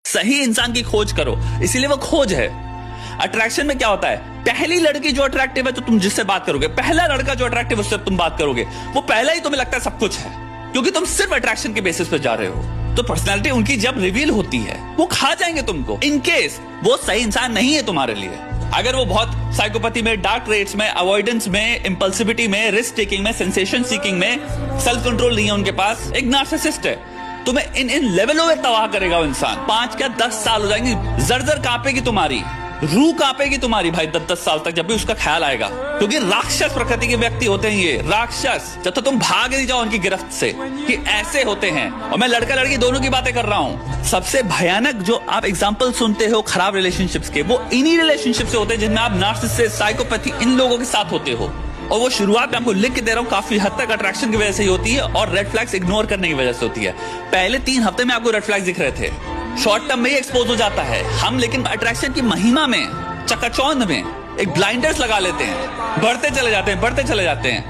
सही इंसान की खोज करो, इसीलिए वो खोज है। अट्रैक्शन में क्या होता है, पहली लड़की जो अट्रैक्टिव है तो तुम जिससे बात करोगे, पहला लड़का जो अट्रैक्टिव है उससे तुम बात करोगे, वो पहला ही तुम्हें लगता है सब कुछ है, क्योंकि तुम सिर्फ अट्रैक्शन के बेसिस पे जा रहे हो। तो पर्सनालिटी उनकी जब रिवील होती है वो खा जाएंगे तुमको, इन केस वो सही इंसान नहीं है तुम्हारे लिए। अगर वो बहुत साइकोपैथी में, डार्क ट्रेट्स में, अवॉइडेंस में, इंपल्सिविटी में, रिस्क टेकिंग में, सेंसेशन सीकिंग में, सेल्फ कंट्रोल नहीं है उनके पास, एक नार्सिसिस्ट है, तुम्हें इन लेवलों में तबाह करेगा वो इंसान। 5 क्या 10 साल हो जाएंगे, जर कांपेगी तुम्हारी, रूह कांपेगी तुम्हारी भाई 10 साल तक, जब भी उसका ख्याल आएगा। क्योंकि राक्षस प्रकृति के व्यक्ति होते हैं ये, राक्षस। जब तक तुम भाग नहीं जाओ उनकी गिरफ्त से कि ऐसे होते हैं। और मैं लड़का लड़की दोनों की बातें कर रहा हूं। सबसे भयानक जो आप एग्जाम्पल सुनते हो खराब रिलेशनशिप्स के, वो इन्हीं रिलेशनशिप से होते हैं जिनमें आप नार्सिसिस्ट, साइकोपैथी, इन लोगों के साथ होते हो। और वो शुरुआत में आपको लिख के दे रहा हूं, काफी हद तक अट्रैक्शन की वजह से ही होती है और रेड फ्लैग्स इग्नोर करने की वजह से होती है। पहले 3 हफ्ते में आपको रेड फ्लैग्स दिख रहे थे, शॉर्ट टर्म में ही एक्सपोज हो जाता है हम, लेकिन अट्रैक्शन की महिमा में, चकाचौंध में एक ब्लाइंडर्स लगा लेते हैं, बढ़ते चले जाते हैं।